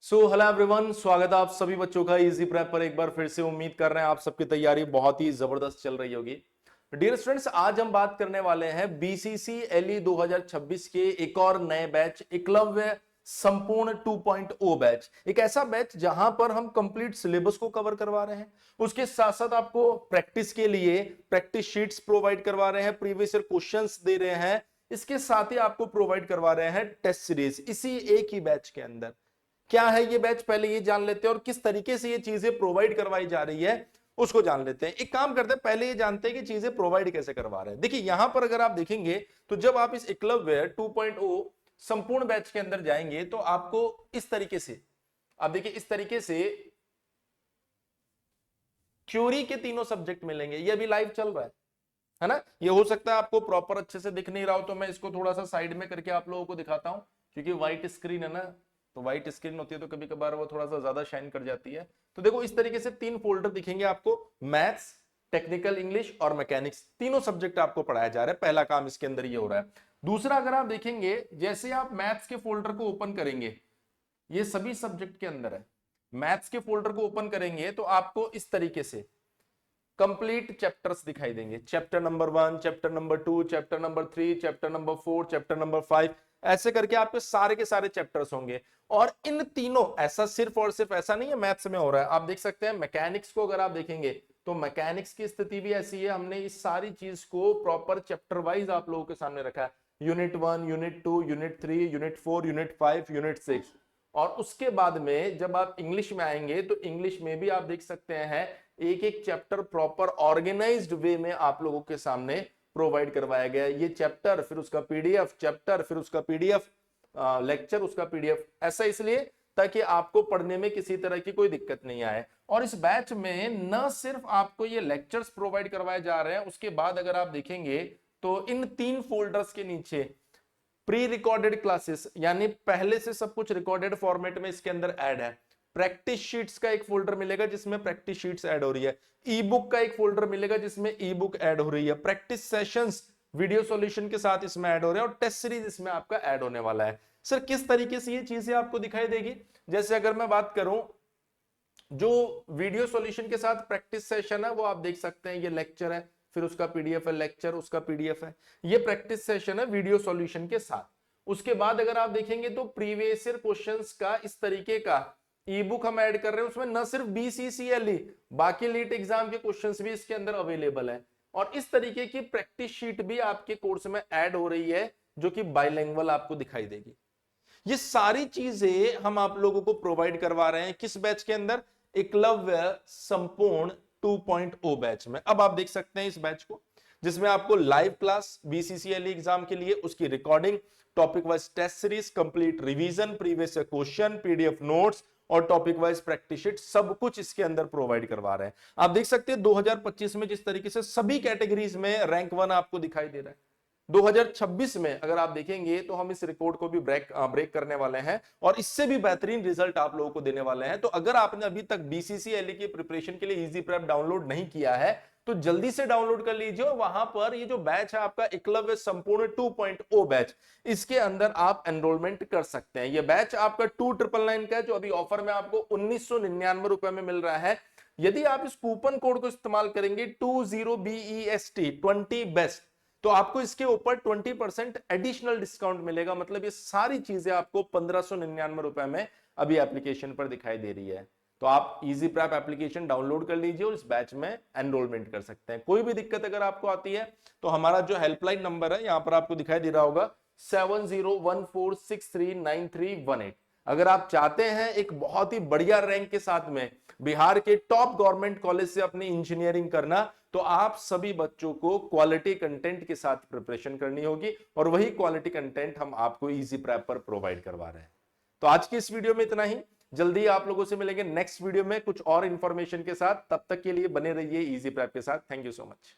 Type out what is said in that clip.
Hello everyone, स्वागत है आप सभी बच्चों का इजी प्रेप पर। एक बार फिर से उम्मीद कर रहे हैं आप सबकी तैयारी बहुत ही जबरदस्त चल रही होगी। डियर स्टूडेंट्स, आज हम बात करने वाले हैं बीसीसी एलई 2026 के एक और नए बैच एकलव्य संपूर्ण 2.0 बैच। एक ऐसा बैच जहां पर हम कंप्लीट सिलेबस को कवर करवा रहे हैं, उसके साथ साथ आपको प्रैक्टिस के लिए प्रैक्टिस शीट्स प्रोवाइड करवा रहे हैं, प्रीवियस ईयर क्वेश्चंस दे रहे हैं, इसके साथ ही आपको प्रोवाइड करवा रहे हैं टेस्ट सीरीज इसी एक ही बैच के अंदर। क्या है ये बैच, पहले ये जान लेते हैं और किस तरीके से ये चीजें प्रोवाइड करवाई जा रही है उसको जान लेते हैं। एक काम करते हैं, पहले ये जानते हैं कि चीजें प्रोवाइड कैसे करवा रहे हैं। देखिए यहां पर अगर आप देखेंगे तो जब आप इस एकलव्य 2.0 संपूर्ण बैच के अंदर जाएंगे तो आपको इस तरीके से, आप देखिए इस तरीके से थ्योरी के तीनों सब्जेक्ट मिलेंगे। ये अभी लाइव चल रहा है ना। ये हो सकता है आपको प्रॉपर अच्छे से दिख नहीं रहा हो, तो मैं इसको थोड़ा सा साइड में करके आप लोगों को दिखाता हूं, क्योंकि व्हाइट स्क्रीन है ना, तो व्हाइट स्क्रीन होती है तो कभी कभार वो थोड़ा सा ज्यादा शाइन कर जाती है। तो देखो इस तरीके से तीन फोल्डर दिखेंगे आपको, मैथ्स, टेक्निकल इंग्लिश और मैकेनिक्स, तीनों सब्जेक्ट आपको पढ़ाया जा रहा है। पहला काम इसके अंदर ये हो रहा है। दूसरा, अगर आप देखेंगे जैसे आप मैथ्स के फोल्डर को ओपन करेंगे, ये सभी सब्जेक्ट के अंदर है। मैथ्स के फोल्डर को ओपन करेंगे तो आपको इस तरीके से कंप्लीट चैप्टर्स दिखाई देंगे। Chapter number 1, chapter number 2, chapter number 3, chapter number 4, chapter number 5, ऐसे करके आपके सारे के सारे चैप्टर्स होंगे। और इन तीनों, ऐसा सिर्फ और सिर्फ ऐसा नहीं है मैथ्स में हो रहा है, आप देख सकते हैं मैकेनिक्स को अगर आप देखेंगे तो मैकेनिक्स की स्थिति भी ऐसी है। हमने इस सारी चीज को प्रॉपर चैप्टर वाइज आप लोगों के सामने रखा है। Unit 1, unit 2, unit 3, unit 4, unit 5, unit 6। और उसके बाद में जब आप इंग्लिश में आएंगे तो इंग्लिश में भी आप देख सकते हैं एक एक चैप्टर प्रॉपर ऑर्गेनाइज्ड वे में आप लोगों के सामने प्रोवाइड करवाया गया है। ये चैप्टर, फिर उसका पीडीएफ, चैप्टर, फिर उसका पीडीएफ, लेक्चर, उसका पीडीएफ, ऐसा इसलिए ताकि आपको पढ़ने में किसी तरह की कोई दिक्कत नहीं आए। और इस बैच में न सिर्फ आपको ये लेक्चर्स प्रोवाइड करवाए जा रहे हैं, उसके बाद अगर आप देखेंगे तो इन तीन फोल्डर्स के नीचे प्री रिकॉर्डेड क्लासेस, यानी पहले से सब कुछ रिकॉर्डेड फॉर्मेट में इसके अंदर ऐड है। प्रैक्टिस शीट्स का एक फोल्डर मिलेगा जिसमें प्रैक्टिस शीट्स ऐड हो रही है। ई बुक का एक फोल्डर मिलेगा जिसमें ई बुक ऐड हो रही है। प्रैक्टिस सेशंस वीडियो सॉल्यूशन के साथ इसमें ऐड हो रहे हैं और टेस्ट सीरीज इसमें आपका ऐड होने वाला है। सर किस तरीके से ये चीजें आपको दिखाई देगी, जैसे अगर मैं बात करूं, जो वीडियो सॉल्यूशन के साथ प्रैक्टिस सेशन है वो आप देख सकते हैं, ये लेक्चर है, फिर उसका पीडीएफ है, लेक्चर, उसका पीडीएफ है। ये प्रैक्टिस सेशन है वीडियो सॉल्यूशन के साथ। उसके बाद अगर आप देखेंगे तो प्रीवियस ईयर क्वेश्चंस का इस तरीके का ई बुक हम ऐड कर रहे हैं। उसमें न सिर्फ बीसीसीएलई, बाकी लीट एग्जाम के क्वेश्चंस भी इसके अंदर अवेलेबल है। और इस तरीके की प्रैक्टिस शीट भी आपके कोर्स में ऐड हो रही है, जो कि बाइलिंगुअल आपको दिखाई देगी। ये सारी चीजें हम आप लोगों को प्रोवाइड करवा रहे हैं किस बैच के अंदर, एकलव्य संपूर्ण 2.0 बैच में। अब आप देख सकते हैं इस बैच को, जिसमें आपको लाइव क्लास बीसीसीएलई एग्जाम के लिए, उसकी recording, topic wise test series, complete revision, previous question, PDF notes और टॉपिक वाइज प्रैक्टिस शीट, सब कुछ इसके अंदर प्रोवाइड करवा रहे हैं। आप देख सकते हैं 2025 में जिस तरीके से सभी कैटेगरीज में रैंक 1 आपको दिखाई दे रहा है, 2026 में अगर आप देखेंगे तो हम इस रिकॉर्ड को भी ब्रेक करने वाले हैं और इससे भी बेहतरीन रिजल्ट आप लोगों को देने वाले हैं। तो अगर आपने अभी तक बीसीसीएलई की प्रिपरेशन के लिए इजी प्रेप डाउनलोड नहीं किया है तो जल्दी से डाउनलोड कर लीजिए। और वहां पर ये जो बैच है आपका एकलव्य संपूर्ण 2.0 बैच, इसके अंदर आप एनरोलमेंट कर सकते हैं। ये बैच आपका 2999 का है, जो अभी ऑफर में आपको 1999 रुपए में मिल रहा है। यदि आप इस कूपन कोड को इस्तेमाल करेंगे 20BEST 20 बेस्ट, तो आपको इसके ऊपर 20% एडिशनल डिस्काउंट मिलेगा। मतलब ये सारी चीजें आपको 1599 रुपए में अभी एप्लीकेशन पर दिखाई दे रही है। तो आप इजी प्रेप एप्लीकेशन डाउनलोड कर लीजिए और इस बैच में एनरोलमेंट कर सकते हैं। कोई भी दिक्कत अगर आपको आती है तो हमारा जो हेल्पलाइन नंबर है यहां पर आपको दिखाई दे रहा होगा, 7014639318। अगर आप चाहते हैं एक बहुत ही बढ़िया रैंक के साथ में बिहार के टॉप गवर्नमेंट कॉलेज से अपनी इंजीनियरिंग करना, तो आप सभी बच्चों को क्वालिटी कंटेंट के साथ प्रिपरेशन करनी होगी और वही क्वालिटी कंटेंट हम आपको इजी प्रेप पर प्रोवाइड करवा रहे हैं। तो आज की इस वीडियो में इतना ही। जल्दी आप लोगों से मिलेंगे नेक्स्ट वीडियो में कुछ और इंफॉर्मेशन के साथ। तब तक के लिए बने रहिए इजी प्रेप के साथ। Thank you so much.